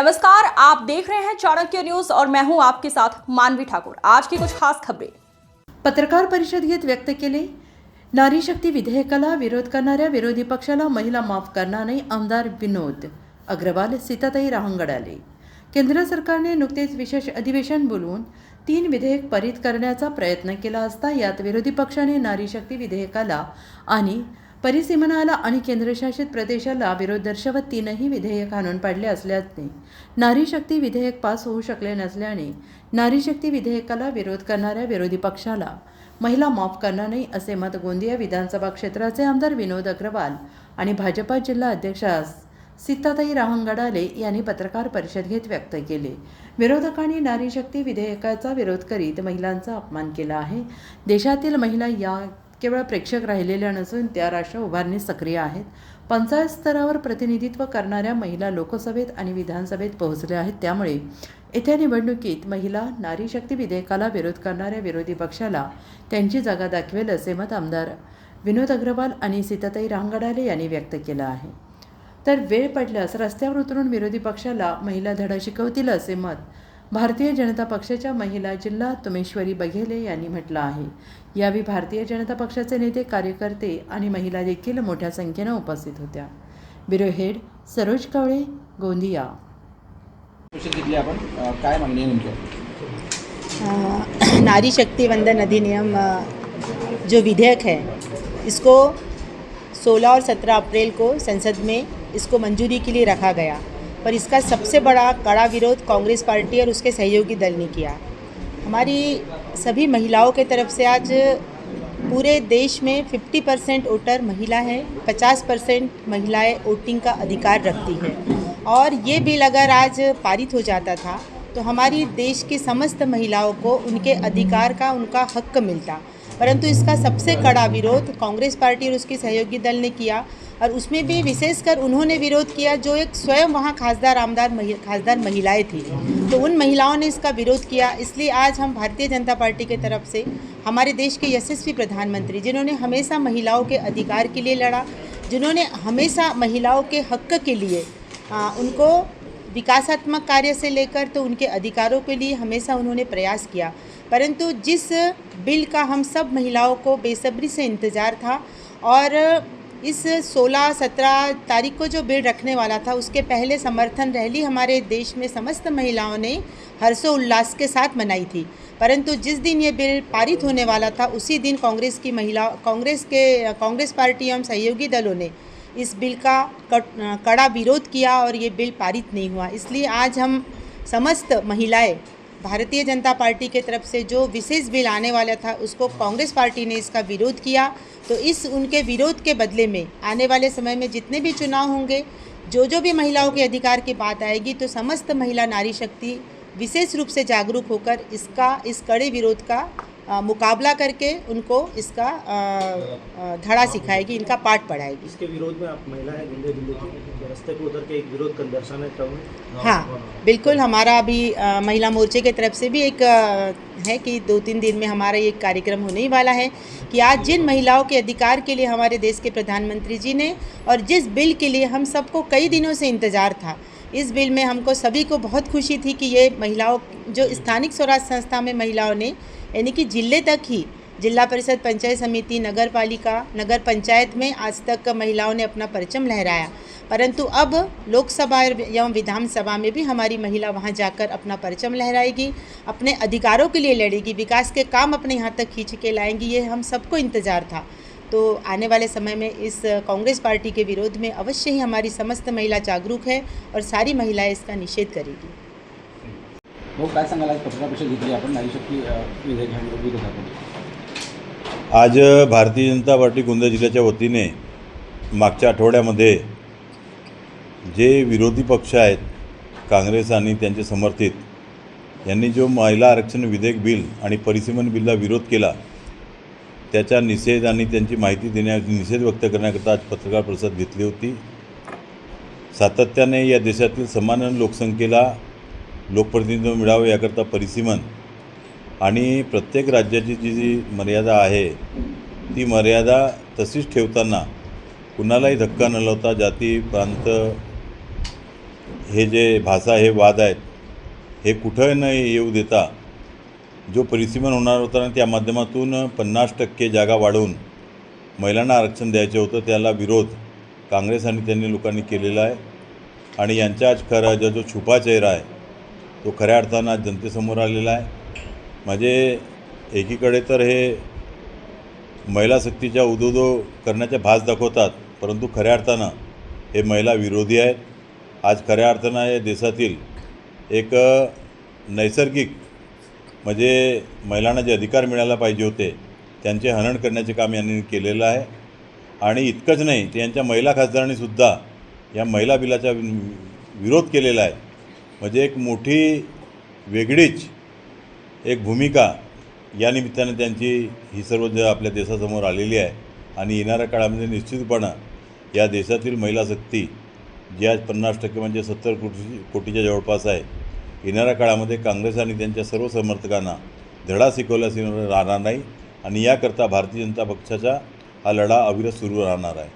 नमस्कार, आप देख रहे हैं चाणक्य न्यूज और मैं हूं आपके साथ मानवी ठाकुर। आज की कुछ खास खबरें। पत्रकार परिषद घेत व्यक्त केले। नारी शक्ती विधेयकाला विरोध करणाऱ्या विरोधी पक्षाला महिला माफ करणार नाही, आमदार विनोद अग्रवाल सीताताई रहांगडाले। केंद्र सरकारने नुकतेच विशेष अधिवेशन बोलवून 3 विधेयक पारित करण्याचा प्रयत्न केला असता यात विरोधी पक्षाने नारी शक्ती विधेयकाला आणि परिसीमनाला आणि केंद्रशासित प्रदेशाला विरोध दर्शवत 3ही विधेयक आणून पाडले असल्याने नारी शक्ती विधेयक पास होऊ शकले नसल्याने नारी शक्ती विधेयकाला विरोध करणाऱ्या विरोधी पक्षाला महिला माफ करणार नाही असे मत गोंदिया विधानसभा क्षेत्राचे आमदार विनोद अग्रवाल आणि भाजपा जिल्हा अध्यक्षा सीताताई रहांगडाले यांनी पत्रकार परिषद घेत व्यक्त केले। विरोधकांनी नारी शक्ती विधेयकाचा विरोध करीत महिलांचा अपमान केला आहे। देशातील महिला या केवळ प्रेक्षक राहिलेल्या नसून त्या राष्ट्र उभारणीत सक्रिय आहेत। पंचायत स्तरावर प्रतिनिधित्व करणाऱ्या महिला लोकसभेत आणि विधानसभेत पोहोचल्या आहेत। त्यामुळे येत्या निवडणुकीत महिला नारी शक्ती विधेयकाला विरोध करणाऱ्या विरोधी पक्षाला त्यांची जागा दाखवेल असे मत आमदार विनोद अग्रवाल आणि सीताताई रहांगडाले यांनी व्यक्त केलं आहे। तर वेळ पडल्यास रस्त्यावर उतरून विरोधी पक्षाला महिला धडा शिकवतील असे मत भारतीय जनता पक्षाच्या महिला जिल्हा तुमेश्वरी बघेले यांनी म्हटलं आहे। यावेळी भारतीय जनता पक्षाचे नेते, कार्यकर्ते आणि महिला देखील मोठ्या संख्येने उपस्थित होत्या। Bureau head Saroj Kawale, Gondia. काय मागणी आहे नेमकी? नारी शक्ति वंदन अधिनियम जो विधेयक है, इसको 16 और 17 अप्रैल को संसद में इसको मंजूरी के लिए रखा गया, पर इसका सबसे बड़ा कड़ा विरोध कांग्रेस पार्टी और उसके सहयोगी दल ने किया। हमारी सभी महिलाओं के तरफ से आज पूरे देश में 50% वोटर महिला है, 50% महिलाएं वोटिंग का अधिकार रखती है। और ये बिल अगर आज पारित हो जाता था तो हमारी देश की समस्त महिलाओं को उनके अधिकार का उनका हक मिलता, परंतु इसका सबसे कड़ा विरोध कांग्रेस पार्टी और उसकी सहयोगी दल ने किया। और उसमें भी विशेषकर उन्होंने विरोध किया जो एक स्वयं वहाँ खासदार महिलाएं थी, तो उन महिलाओं ने इसका विरोध किया। इसलिए आज हम भारतीय जनता पार्टी के तरफ से हमारे देश के यशस्वी प्रधानमंत्री, जिन्होंने हमेशा महिलाओं के अधिकार के लिए लड़ा, जिन्होंने हमेशा महिलाओं के हक के लिए उनको विकासात्मक कार्य से लेकर तो उनके अधिकारों के लिए हमेशा उन्होंने प्रयास किया, परंतु जिस बिल का हम सब महिलाओं को बेसब्री से इंतज़ार था और इस 16-17 तारीख को जो बिल रखने वाला था उसके पहले समर्थन रैली हमारे देश में समस्त महिलाओं ने हर्षोल्लास के साथ मनाई थी, परंतु जिस दिन ये बिल पारित होने वाला था उसी दिन कांग्रेस पार्टी एवं सहयोगी दलों ने इस बिल का कड़ा विरोध किया और ये बिल पारित नहीं हुआ। इसलिए आज हम समस्त महिलाएं भारतीय जनता पार्टी के तरफ से जो विशेष बिल आने वाला था उसको कांग्रेस पार्टी ने इसका विरोध किया, तो इस उनके विरोध के बदले में आने वाले समय में जितने भी चुनाव होंगे, जो भी महिलाओं के अधिकार की बात आएगी, तो समस्त महिला नारी शक्ति विशेष रूप से जागरूक होकर इस कड़े विरोध का मुकाबला करके उनको इसका धड़ा सिखाएगी, इनका पाठ पढ़ाएगी। इसके विरोध में आप महिला है गोंदिया जिले की रास्ते को उतर के एक विरोध कर दर्शाने चाहूँगी। हाँ बिल्कुल, हमारा अभी महिला मोर्चे की तरफ से भी एक है कि 2-3 दिन में हमारा एक कार्यक्रम होने ही वाला है कि आज जिन महिलाओं के अधिकार के लिए हमारे देश के प्रधानमंत्री जी ने और जिस बिल के लिए हम सबको कई दिनों से इंतज़ार था, इस बिल में हमको सभी को बहुत खुशी थी कि ये महिलाओं जो स्थानिक स्वराज संस्था में महिलाओं ने यानी कि जिले तक ही जिला परिषद, पंचायत समिति, नगर पालिका, नगर पंचायत में आज तक महिलाओं ने अपना परचम लहराया, परंतु अब लोकसभा एवं विधानसभा में भी हमारी महिला वहां जाकर अपना परचम लहराएगी, अपने अधिकारों के लिए लड़ेगी, विकास के काम अपने यहाँ तक खींच के लाएंगी। ये हम सबको इंतज़ार था, तो आने वाले समय में इस कांग्रेस पार्टी के विरोध में अवश्य ही हमारी समस्त महिला जागरूक है और सारी महिलाएं इसका निषेध करेगी। हो, काय सांगाल? आज पत्रकार परिषद घेतली आपण नारी शक्ती विधेयकावर। आज भारतीय जनता पार्टी गोंदिया जिल्ह्याच्या वतीने मागच्या आठवड्यामध्ये जे विरोधी पक्ष आहेत, काँग्रेस आणि त्यांचे समर्थित यांनी जो महिला आरक्षण विधेयक बिल आणि परिसीमन बिलला विरोध केला, त्याचा निषेध आणि त्यांची माहिती निषेध व्यक्त करण्याकरता आज पत्रकार परिषद घेतली होती। सातत्याने या देशातील समान लोकसंख्येला लोकप्रतिनिधित्व मिळावे याकरता परिसीमन आणि प्रत्येक राज्याची जी मर्यादा आहे ती मर्यादा तशीच ठेवताना कुणालाही धक्का न लावता जाती, प्रांत, हे जे भाषा हे वाद आहेत हे कुठं न येऊ देता जो परिसीमन होणार होता ना त्या माध्यमातून 50% जागा वाढवून महिलांना आरक्षण द्यायचं होतं, त्याला विरोध काँग्रेस आणि त्यांनी लोकांनी केलेला आहे. आणि यांचा आज खरा जो छुपा चेहरा आहे तो खऱ्या अर्थानं आज जनतेसमोर आलेला आहे. म्हणजे एकीकडे तर हे महिला सक्तीच्या उदोदो करण्याचा भास दाखवतात, परंतु खऱ्या अर्थानं हे महिला विरोधी आहेत. आज खऱ्या अर्थानं या देशातील एक नैसर्गिक म्हणजे महिलांना जे अधिकार मिळायला पाहिजे होते त्यांचे हनन करण्याचे काम यांनी केलेलं आहे. आणि इतकंच नाही, ते यांच्या महिला खासदारांनीसुद्धा या महिला बिलाचा विरोध केलेला आहे. म्हणजे एक मोठी वेगळीच एक भूमिका या निमित्ताने त्यांची ही सर्व आपल्या देशासमोर आलेली आहे. आणि येणाऱ्या काळामध्ये निश्चितपणे या देशातील महिला शक्ती जी आज 50% म्हणजे 70 कोटीच्या जवळपास आहे, येणाऱ्या काळामध्ये काँग्रेस आणि त्यांच्या सर्व समर्थकांना धडा शिकवल्याशिवाय राहणार नाही. आणि याकरता भारतीय जनता पक्षाचा हा लढा अविरत सुरू राहणार आहे.